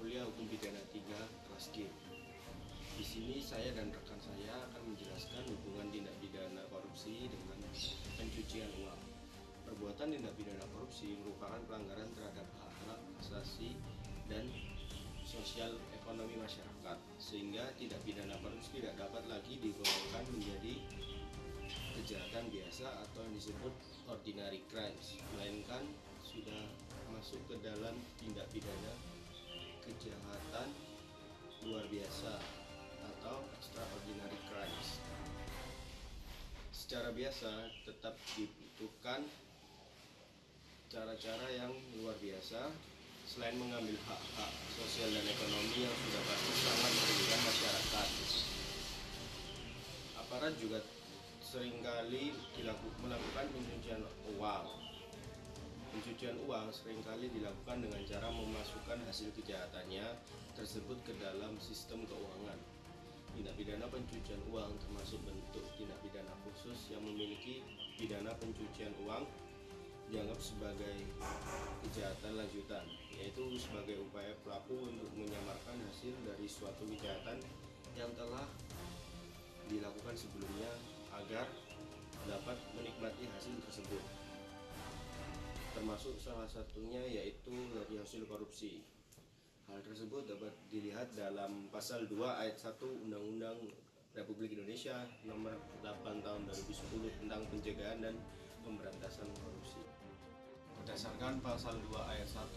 kuliah Hukum Pidana 3 kelas G. Di sini saya dan rekan saya akan menjelaskan hubungan tindak pidana korupsi dengan pencucian uang. Perbuatan tindak pidana korupsi merupakan pelanggaran terhadap hak-hak asasi dan sosial ekonomi masyarakat, sehingga tindak pidana korupsi tidak dapat lagi digolongkan menjadi kejahatan biasa atau yang disebut ordinary crimes, melainkan sudah masuk ke dalam tindak pidana kejahatan luar biasa atau extraordinary crimes. Secara biasa tetap dibutuhkan cara-cara yang luar biasa selain mengambil hak-hak sosial dan ekonomi yang sudah pasti sangat merugikan masyarakat. Aparat juga seringkali melakukan pencucian uang. Pencucian uang seringkali dilakukan dengan cara memasukkan hasil kejahatannya tersebut ke dalam sistem keuangan. Tindak pidana pencucian uang termasuk bentuk tindak pidana khusus yang memiliki pidana pencucian uang dianggap sebagai kejahatan lanjutan, yaitu sebagai upaya pelaku untuk menyamarkan hasil dari suatu kejahatan yang telah dilakukan sebelumnya agar dapat menikmati hasil tersebut. Termasuk salah satunya yaitu dari hasil korupsi. Hal tersebut dapat dilihat dalam pasal 2 ayat 1 Undang-Undang Republik Indonesia nomor 8 tahun 2010 tentang pencegahan dan pemberantasan korupsi. Berdasarkan pasal 2 ayat 1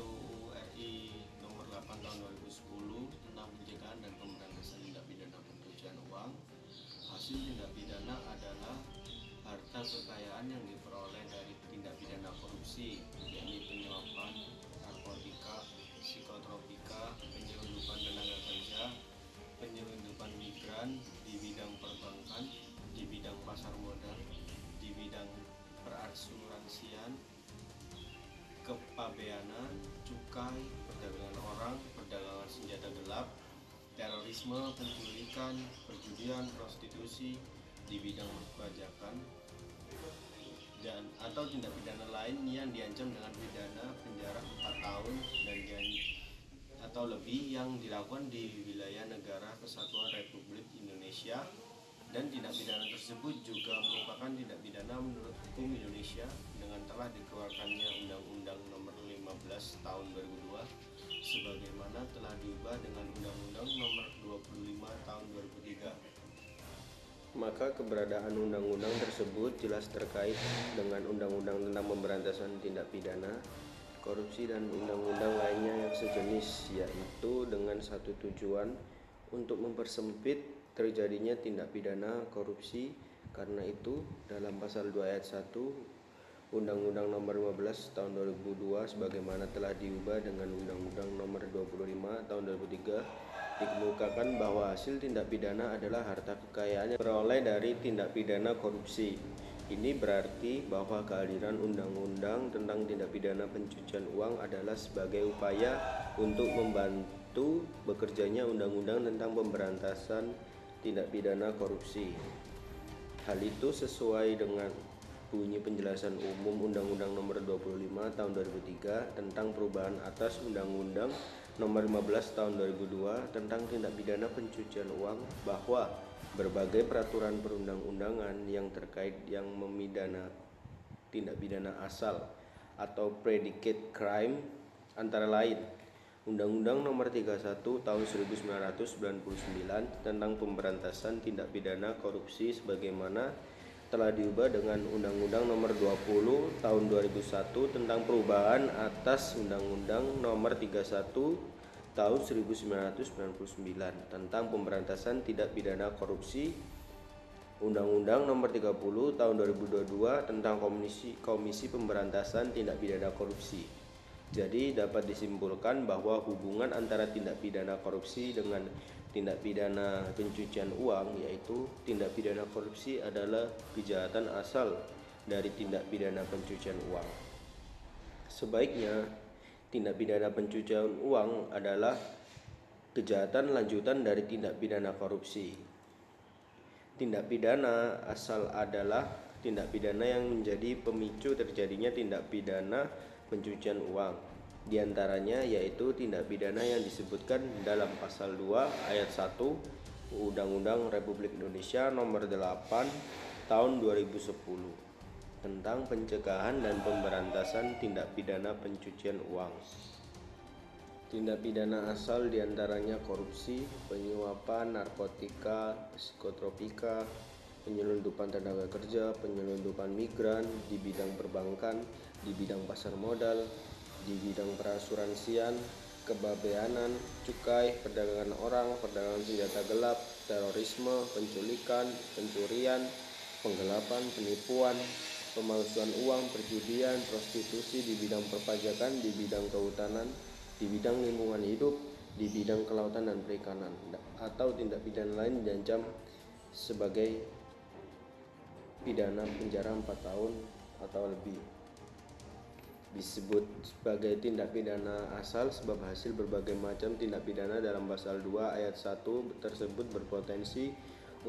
RI nomor 8 tahun 2010 tentang pencegahan dan pemberantasan tindak pidana pencucian uang, hasil tindak pidana adalah harta kekayaan yang diperoleh dari tindak pidana korupsi, yakni penyuapan, narkotika, psikotropika, penyelundupan tenaga kerja, penyelundupan migran di bidang perbankan, di bidang pasar modal, di bidang perasuransian, kepabeanan, cukai, perdagangan orang, perdagangan senjata gelap, terorisme, penculikan, perjudian, prostitusi, di bidang perpajakan, dan atau tindak pidana lain yang diancam dengan pidana penjara 4 tahun dan atau lebih yang dilakukan di wilayah negara Kesatuan Republik Indonesia, dan tindak pidana tersebut juga merupakan tindak pidana menurut hukum Indonesia dengan telah dikeluarkannya Undang-Undang Nomor 15 Tahun 2002 sebagaimana telah diubah dengan Undang-Undang Nomor 25 Tahun 2003. Maka keberadaan undang-undang tersebut jelas terkait dengan undang-undang tentang pemberantasan tindak pidana korupsi dan undang-undang lainnya yang sejenis, yaitu dengan satu tujuan untuk mempersempit terjadinya tindak pidana korupsi. Karena itu dalam pasal 2 ayat 1 Undang-Undang Nomor 15 Tahun 2002 sebagaimana telah diubah dengan Undang-Undang Nomor 25 Tahun 2003 dikemukakan bahwa hasil tindak pidana adalah harta kekayaan yang beroleh dari tindak pidana korupsi. Ini berarti bahwa kehadiran undang-undang tentang tindak pidana pencucian uang adalah sebagai upaya untuk membantu bekerjanya undang-undang tentang pemberantasan tindak pidana korupsi. Hal itu sesuai dengan bunyi penjelasan umum Undang-Undang Nomor 25 Tahun 2003 tentang perubahan atas Undang-Undang Nomor 15 Tahun 2002 tentang tindak pidana pencucian uang, bahwa berbagai peraturan perundang-undangan yang terkait yang memidana tindak pidana asal atau predicate crime antara lain Undang-Undang Nomor 31 Tahun 1999 tentang pemberantasan tindak pidana korupsi sebagaimana telah diubah dengan Undang-Undang Nomor 20 Tahun 2001 tentang perubahan atas Undang-Undang Nomor 31 Tahun 1999 tentang pemberantasan tindak pidana korupsi, Undang-Undang Nomor 30 Tahun 2022 tentang Komisi Pemberantasan Tindak Pidana Korupsi. Jadi dapat disimpulkan bahwa hubungan antara tindak pidana korupsi dengan tindak pidana pencucian uang, yaitu tindak pidana korupsi adalah kejahatan asal dari tindak pidana pencucian uang. Sebaiknya tindak pidana pencucian uang adalah kejahatan lanjutan dari tindak pidana korupsi. Tindak pidana asal adalah tindak pidana yang menjadi pemicu terjadinya tindak pidana pencucian uang. Di antaranya yaitu tindak pidana yang disebutkan dalam pasal 2 ayat 1 Undang-Undang Republik Indonesia Nomor 8 Tahun 2010 tentang pencegahan dan pemberantasan tindak pidana pencucian uang. Tindak pidana asal diantaranya korupsi, penyuapan, narkotika, psikotropika, penyelundupan tenaga kerja, penyelundupan migran di bidang perbankan, di bidang pasar modal, di bidang perasuransian, kebabeanan, cukai, perdagangan orang, perdagangan senjata gelap, terorisme, penculikan, pencurian, penggelapan, penipuan, pemalsuan uang, perjudian, prostitusi di bidang perpajakan, di bidang kehutanan, di bidang lingkungan hidup, di bidang kelautan dan perikanan, atau tindak pidana lain diancam sebagai pidana penjara 4 tahun atau lebih. Disebut sebagai tindak pidana asal sebab hasil berbagai macam tindak pidana dalam pasal 2 ayat 1 tersebut berpotensi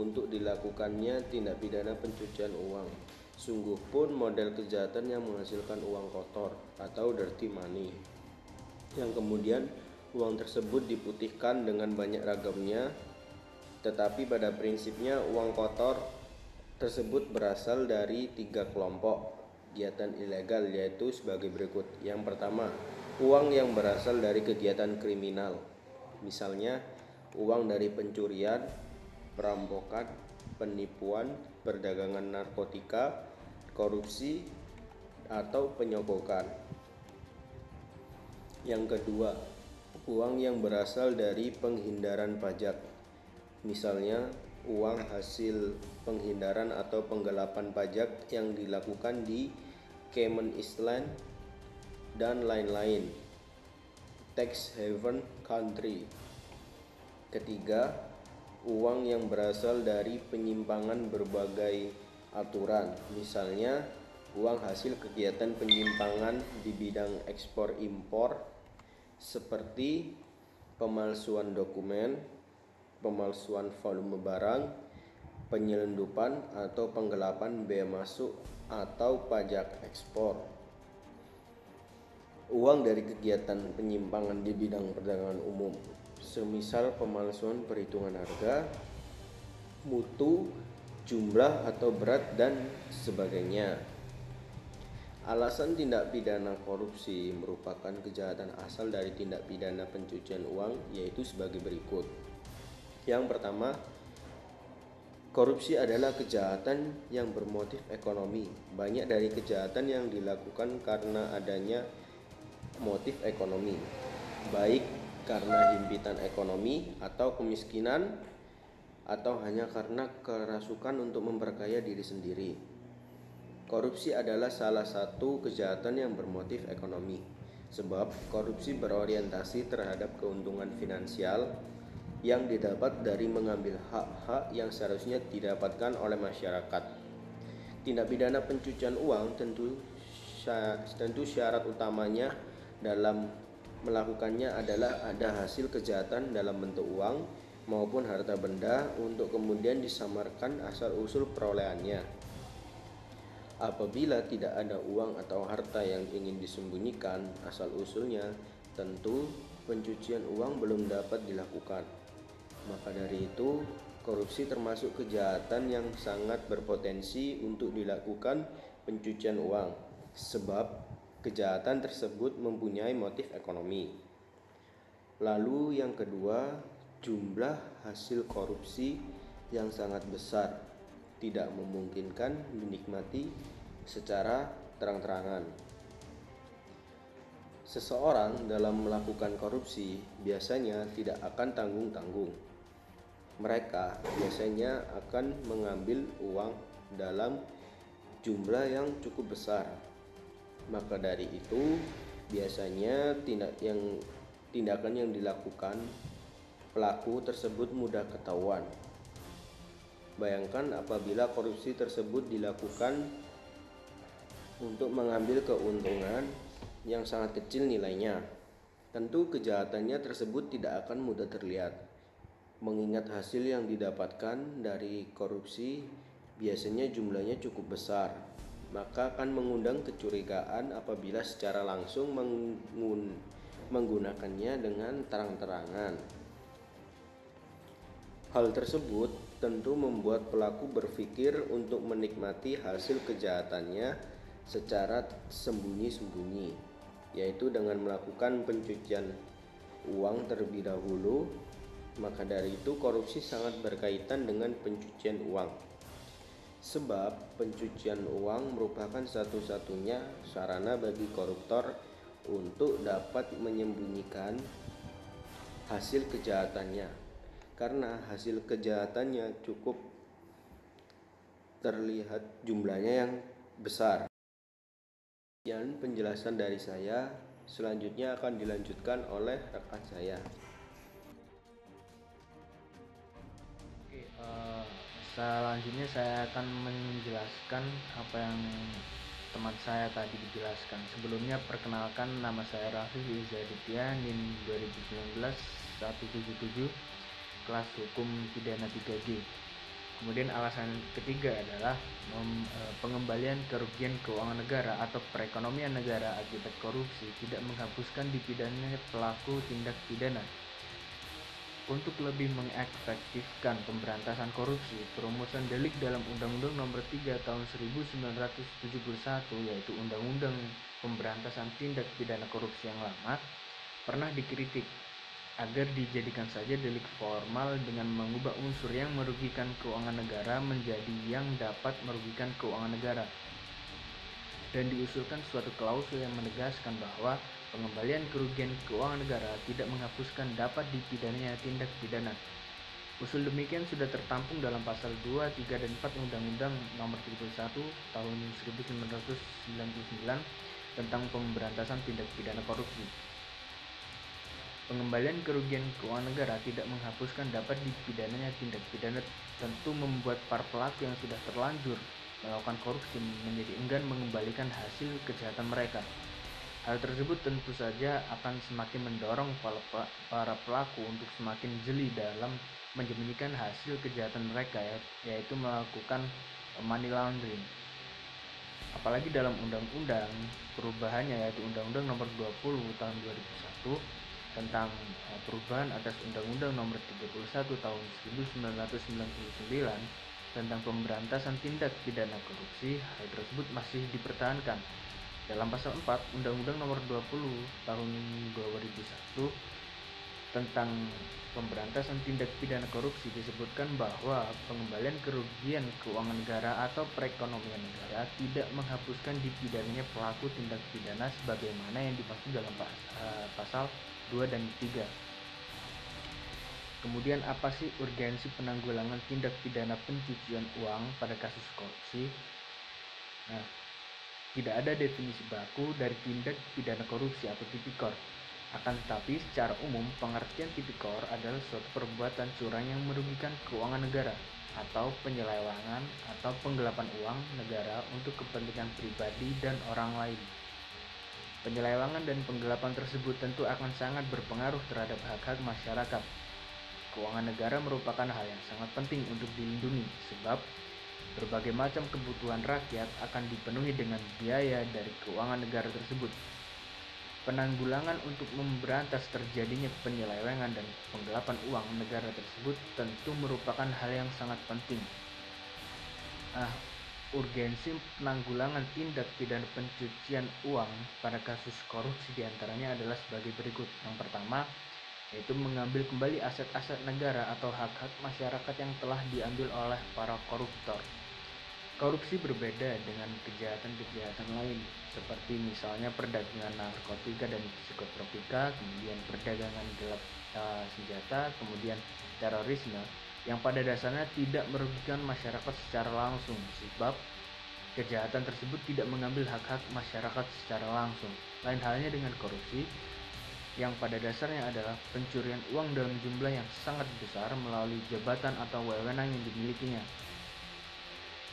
untuk dilakukannya tindak pidana pencucian uang. Sungguh pun model kejahatan yang menghasilkan uang kotor atau dirty money, yang kemudian uang tersebut diputihkan dengan banyak ragamnya, tetapi pada prinsipnya uang kotor tersebut berasal dari 3 kelompok kegiatan ilegal, yaitu sebagai berikut. Yang pertama, uang yang berasal dari kegiatan kriminal, misalnya uang dari pencurian, perampokan, penipuan, perdagangan narkotika, korupsi, atau penyogokan. Yang kedua, uang yang berasal dari penghindaran pajak, misalnya uang hasil penghindaran atau penggelapan pajak yang dilakukan di Cayman Island dan lain-lain, tax haven country. Ketiga, uang yang berasal dari penyimpangan berbagai aturan, misalnya uang hasil kegiatan penyimpangan di bidang ekspor impor seperti pemalsuan dokumen, pemalsuan volume barang, penyelundupan atau penggelapan bea masuk atau pajak ekspor. Uang dari kegiatan penyimpangan di bidang perdagangan umum, semisal pemalsuan perhitungan harga, mutu, jumlah atau berat dan sebagainya. Alasan tindak pidana korupsi merupakan kejahatan asal dari tindak pidana pencucian uang yaitu sebagai berikut. Yang pertama, korupsi adalah kejahatan yang bermotif ekonomi. Banyak dari kejahatan yang dilakukan karena adanya motif ekonomi, baik karena himpitan ekonomi atau kemiskinan, atau hanya karena kerasukan untuk memperkaya diri sendiri. Korupsi adalah salah satu kejahatan yang bermotif ekonomi, sebab korupsi berorientasi terhadap keuntungan finansial yang didapat dari mengambil hak-hak yang seharusnya didapatkan oleh masyarakat. Tindak pidana pencucian uang tentu syarat utamanya dalam melakukannya adalah ada hasil kejahatan dalam bentuk uang maupun harta benda untuk kemudian disamarkan asal-usul perolehannya. Apabila tidak ada uang atau harta yang ingin disembunyikan asal-usulnya, tentu pencucian uang belum dapat dilakukan. Maka dari itu, korupsi termasuk kejahatan yang sangat berpotensi untuk dilakukan pencucian uang, sebab kejahatan tersebut mempunyai motif ekonomi. Lalu yang kedua, jumlah hasil korupsi yang sangat besar tidak memungkinkan dinikmati secara terang-terangan. Seseorang dalam melakukan korupsi biasanya tidak akan tanggung-tanggung. Mereka biasanya akan mengambil uang dalam jumlah yang cukup besar. Maka dari itu, biasanya tindakan yang dilakukan pelaku tersebut mudah ketahuan. Bayangkan apabila korupsi tersebut dilakukan untuk mengambil keuntungan yang sangat kecil nilainya, tentu kejahatannya tersebut tidak akan mudah terlihat. Mengingat hasil yang didapatkan dari korupsi biasanya jumlahnya cukup besar. maka akan mengundang kecurigaan apabila secara langsung menggunakannya dengan terang-terangan. Hal tersebut tentu membuat pelaku berpikir untuk menikmati hasil kejahatannya secara sembunyi-sembunyi, yaitu dengan melakukan pencucian uang terlebih dahulu. Maka dari itu korupsi sangat berkaitan dengan pencucian uang, sebab pencucian uang merupakan satu-satunya sarana bagi koruptor untuk dapat menyembunyikan hasil kejahatannya, karena hasil kejahatannya cukup terlihat jumlahnya yang besar. Sekian penjelasan dari saya, selanjutnya akan dilanjutkan oleh rekan saya. Selanjutnya saya akan menjelaskan apa yang teman saya tadi dijelaskan. Sebelumnya perkenalkan, nama saya Raffi Izzaditya, NIM 2019 177, kelas hukum pidana 3G. Kemudian alasan ketiga adalah pengembalian kerugian keuangan negara atau perekonomian negara akibat korupsi tidak menghapuskan dipidana pelaku tindak pidana. Untuk lebih mengefektifkan pemberantasan korupsi, perumusan delik dalam Undang-Undang Nomor 3 Tahun 1971, yaitu Undang-Undang Pemberantasan Tindak Pidana Korupsi yang lama, pernah dikritik agar dijadikan saja delik formal dengan mengubah unsur yang merugikan keuangan negara menjadi yang dapat merugikan keuangan negara, dan diusulkan suatu klausul yang menegaskan bahwa pengembalian kerugian keuangan negara tidak menghapuskan dapat dipidananya tindak pidana. Usul demikian sudah tertampung dalam pasal 2, 3, dan 4 Undang-Undang Nomor 31 Tahun 1999 tentang pemberantasan tindak pidana korupsi. Pengembalian kerugian keuangan negara tidak menghapuskan dapat dipidananya tindak pidana tentu membuat para pelaku yang sudah terlanjur melakukan korupsi menjadi enggan mengembalikan hasil kejahatan mereka. Hal tersebut tentu saja akan semakin mendorong para pelaku untuk semakin jeli dalam menyembunyikan hasil kejahatan mereka, yaitu melakukan money laundering. Apalagi dalam undang-undang perubahannya, yaitu Undang-Undang Nomor 20 Tahun 2001 tentang perubahan atas Undang-Undang Nomor 31 Tahun 1999 tentang pemberantasan tindak pidana korupsi, hal tersebut masih dipertahankan. Dalam pasal 4 Undang-Undang Nomor 20 Tahun 2001 tentang pemberantasan tindak pidana korupsi disebutkan bahwa pengembalian kerugian keuangan negara atau perekonomian negara tidak menghapuskan dipidananya pelaku tindak pidana sebagaimana yang dimaksud dalam pasal 2 dan 3. Kemudian apa sih urgensi penanggulangan tindak pidana pencucian uang pada kasus korupsi? Nah, tidak ada definisi baku dari tindak pidana korupsi atau tipikor. Akan tetapi, secara umum, pengertian tipikor adalah suatu perbuatan curang yang merugikan keuangan negara atau penyelewengan atau penggelapan uang negara untuk kepentingan pribadi dan orang lain. Penyelewengan dan penggelapan tersebut tentu akan sangat berpengaruh terhadap hak-hak masyarakat. Keuangan negara merupakan hal yang sangat penting untuk dilindungi, sebab berbagai macam kebutuhan rakyat akan dipenuhi dengan biaya dari keuangan negara tersebut. Penanggulangan untuk memberantas terjadinya penyelewengan dan penggelapan uang negara tersebut tentu merupakan hal yang sangat penting. Urgensi penanggulangan tindak pidana pencucian uang pada kasus korupsi diantaranya adalah sebagai berikut. Yang pertama, yaitu mengambil kembali aset-aset negara atau hak-hak masyarakat yang telah diambil oleh para koruptor. Korupsi berbeda dengan kejahatan-kejahatan lain, seperti misalnya perdagangan narkotika dan psikotropika, kemudian perdagangan gelap senjata, kemudian terorisme, yang pada dasarnya tidak merugikan masyarakat secara langsung, sebab kejahatan tersebut tidak mengambil hak-hak masyarakat secara langsung. Lain halnya dengan korupsi, yang pada dasarnya adalah pencurian uang dalam jumlah yang sangat besar melalui jabatan atau wewenang yang dimilikinya,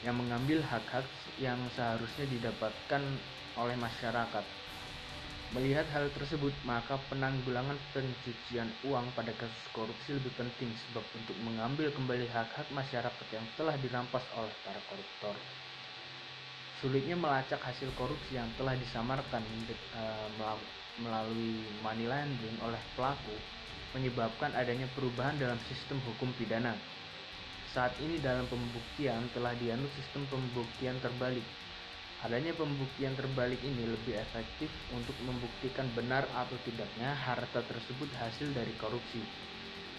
yang mengambil hak-hak yang seharusnya didapatkan oleh masyarakat. Melihat hal tersebut, maka penanggulangan pencucian uang pada kasus korupsi lebih penting, sebab untuk mengambil kembali hak-hak masyarakat yang telah dirampas oleh para koruptor. Sulitnya melacak hasil korupsi yang telah disamarkan melalui money laundering oleh pelaku menyebabkan adanya perubahan dalam sistem hukum pidana. Saat ini dalam pembuktian telah dianut sistem pembuktian terbalik. Adanya pembuktian terbalik ini lebih efektif untuk membuktikan benar atau tidaknya harta tersebut hasil dari korupsi.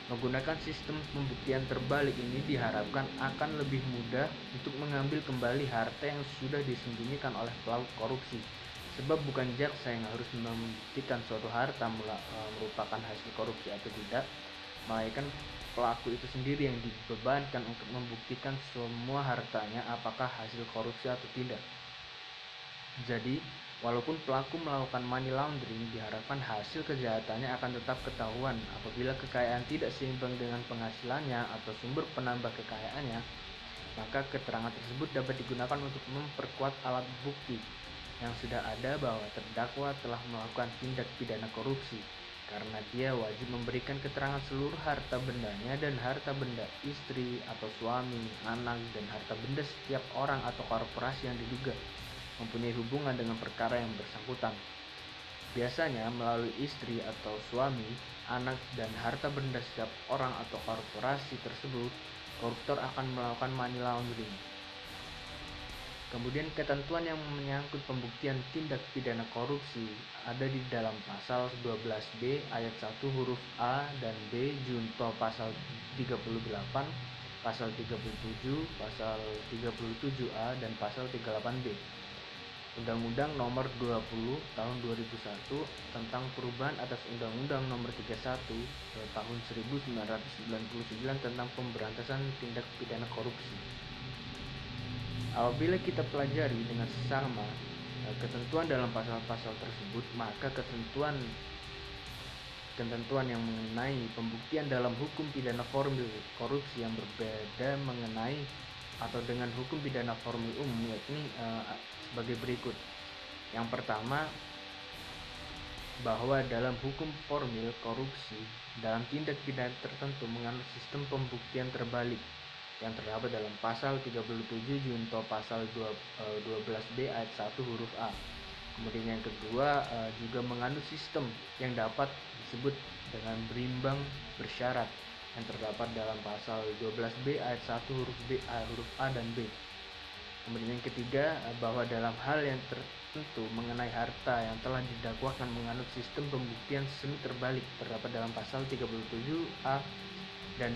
Menggunakan sistem pembuktian terbalik ini diharapkan akan lebih mudah untuk mengambil kembali harta yang sudah disembunyikan oleh pelaku korupsi. Sebab bukan jaksa yang harus membuktikan suatu harta merupakan hasil korupsi atau tidak, melainkan pelaku itu sendiri yang dibebankan untuk membuktikan semua hartanya apakah hasil korupsi atau tidak. Jadi, walaupun pelaku melakukan money laundering, diharapkan hasil kejahatannya akan tetap ketahuan. Apabila kekayaan tidak seimbang dengan penghasilannya atau sumber penambah kekayaannya, maka keterangan tersebut dapat digunakan untuk memperkuat alat bukti yang sudah ada bahwa terdakwa telah melakukan tindak pidana korupsi, karena dia wajib memberikan keterangan seluruh harta bendanya dan harta benda istri atau suami, anak, dan harta benda setiap orang atau korporasi yang diduga mempunyai hubungan dengan perkara yang bersangkutan. Biasanya melalui istri atau suami, anak, dan harta benda setiap orang atau korporasi tersebut, koruptor akan melakukan money laundering. Kemudian ketentuan yang menyangkut pembuktian tindak pidana korupsi ada di dalam pasal 12B ayat 1 huruf A dan B junto pasal 38, pasal 37, pasal 37A, dan pasal 38B. Undang-Undang Nomor 20 Tahun 2001 tentang perubahan atas Undang-Undang Nomor 31 Tahun 1999 tentang pemberantasan tindak pidana korupsi. Apabila kita pelajari dengan seksama ketentuan dalam pasal-pasal tersebut, maka ketentuan yang mengenai pembuktian dalam hukum pidana formil korupsi yang berbeda mengenai atau dengan hukum pidana formil umum, yakni sebagai berikut. Yang pertama, bahwa dalam hukum formil korupsi dalam tindak pidana tertentu menganut sistem pembuktian terbalik yang terdapat dalam pasal 37 junto pasal 12B ayat 1 huruf A. Kemudian yang kedua, juga menganut sistem yang dapat disebut dengan berimbang bersyarat yang terdapat dalam pasal 12B ayat 1 huruf A dan B. Kemudian yang ketiga, bahwa dalam hal yang tertentu mengenai harta yang telah didakwakan menganut sistem pembuktian semi terbalik terdapat dalam pasal 37A dan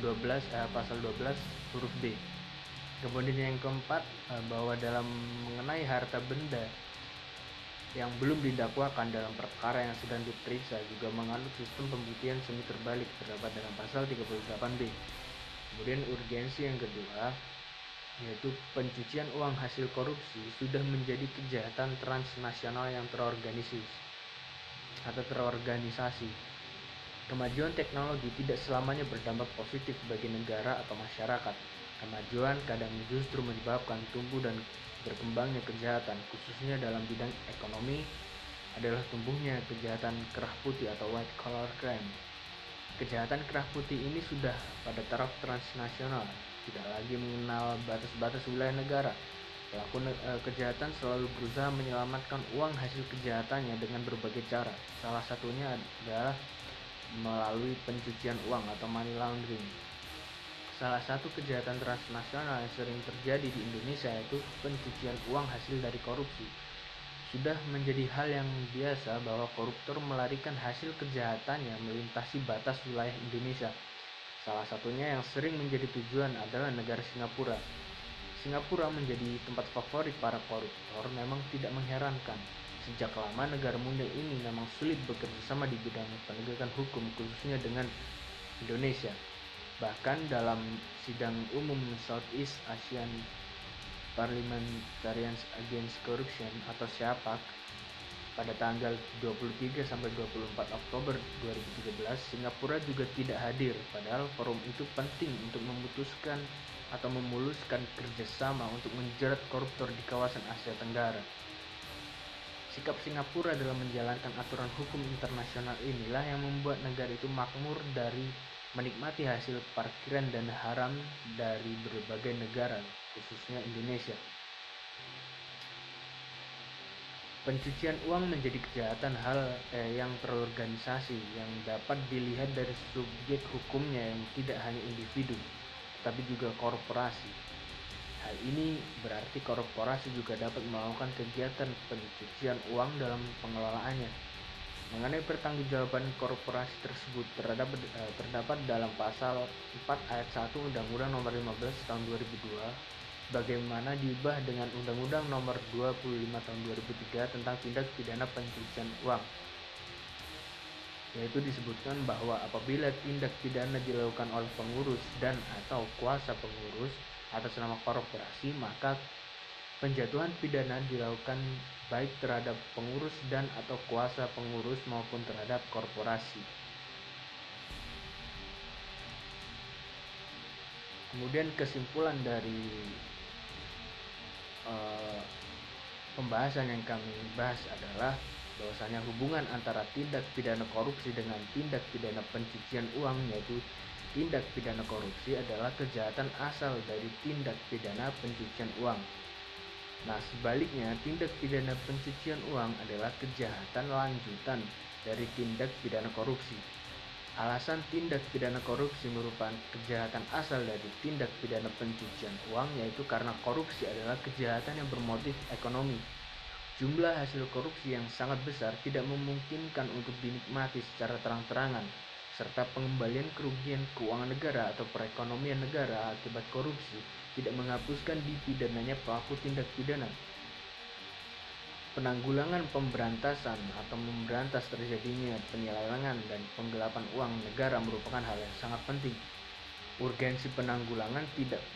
pasal 12 huruf B. Kemudian yang keempat, bahwa dalam mengenai harta benda yang belum didakwakan dalam perkara yang sedang diperiksa juga menganut sistem pembuktian semi terbalik terdapat dalam pasal 38B. Kemudian urgensi yang kedua, yaitu pencucian uang hasil korupsi sudah menjadi kejahatan transnasional yang terorganisasi. Kemajuan teknologi tidak selamanya berdampak positif bagi negara atau masyarakat. Kemajuan kadang justru menyebabkan tumbuh dan berkembangnya kejahatan, khususnya dalam bidang ekonomi adalah tumbuhnya kejahatan kerah putih atau white collar crime. Kejahatan kerah putih ini sudah pada taraf transnasional, tidak lagi mengenal batas-batas wilayah negara. Pelaku kejahatan selalu berusaha menyelamatkan uang hasil kejahatannya dengan berbagai cara. Salah satunya adalah melalui pencucian uang atau money laundering. Salah satu kejahatan transnasional yang sering terjadi di Indonesia yaitu pencucian uang hasil dari korupsi. Sudah menjadi hal yang biasa bahwa koruptor melarikan hasil kejahatannya melintasi batas wilayah Indonesia. Salah satunya yang sering menjadi tujuan adalah negara Singapura. Singapura menjadi tempat favorit para koruptor memang tidak mengherankan. Sejak lama negara muda ini memang sulit bekerja sama di bidang penegakan hukum, khususnya dengan Indonesia. Bahkan dalam sidang umum Southeast Asian Parliamentarians Against Corruption atau SEAPAC pada tanggal 23 sampai 24 Oktober 2013, Singapura juga tidak hadir, padahal forum itu penting untuk memutuskan atau memuluskan kerjasama untuk menjerat koruptor di kawasan Asia Tenggara. Sikap Singapura dalam menjalankan aturan hukum internasional inilah yang membuat negara itu makmur dari menikmati hasil parkiran dana haram dari berbagai negara, khususnya Indonesia. Pencucian uang menjadi kejahatan yang terorganisasi yang dapat dilihat dari subjek hukumnya yang tidak hanya individu, tapi juga korporasi. Hal ini berarti korporasi juga dapat melakukan kegiatan pencucian uang dalam pengelolaannya. Mengenai pertanggungjawaban korporasi tersebut terdapat dalam pasal 4 ayat 1 Undang-Undang Nomor 15 Tahun 2002 bagaimana diubah dengan Undang-Undang Nomor 25 Tahun 2003 tentang tindak pidana pencucian uang, yaitu disebutkan bahwa apabila tindak pidana dilakukan oleh pengurus dan atau kuasa pengurus atas nama korporasi, maka penjatuhan pidana dilakukan baik terhadap pengurus dan atau kuasa pengurus maupun terhadap korporasi. Kemudian kesimpulan dari pembahasan yang kami bahas adalah bahwasanya hubungan antara tindak pidana korupsi dengan tindak pidana pencucian uang, yaitu tindak pidana korupsi adalah kejahatan asal dari tindak pidana pencucian uang. Nah, sebaliknya tindak pidana pencucian uang adalah kejahatan lanjutan dari tindak pidana korupsi. Alasan tindak pidana korupsi merupakan kejahatan asal dari tindak pidana pencucian uang, yaitu karena korupsi adalah kejahatan yang bermotif ekonomi. Jumlah hasil korupsi yang sangat besar tidak memungkinkan untuk dinikmati secara terang-terangan, serta pengembalian kerugian keuangan negara atau perekonomian negara akibat korupsi tidak menghapuskan dipidananya pelaku tindak pidana. Penanggulangan pemberantasan atau memberantas terjadinya penyelewengan dan penggelapan uang negara merupakan hal yang sangat penting. Urgensi penanggulangan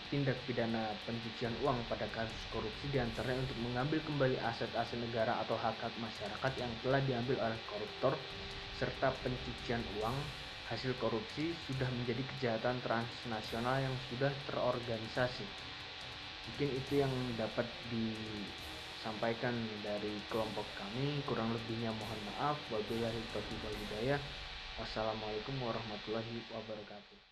tindak pidana pencucian uang pada kasus korupsi diantaranya untuk mengambil kembali aset-aset negara atau hak-hak masyarakat yang telah diambil oleh koruptor, serta pencucian uang hasil korupsi sudah menjadi kejahatan transnasional yang sudah terorganisasi. Mungkin itu yang dapat disampaikan dari kelompok kami, kurang lebihnya mohon maaf. Wabillahi taufiq wal hidayah. Wassalamualaikum warahmatullahi wabarakatuh.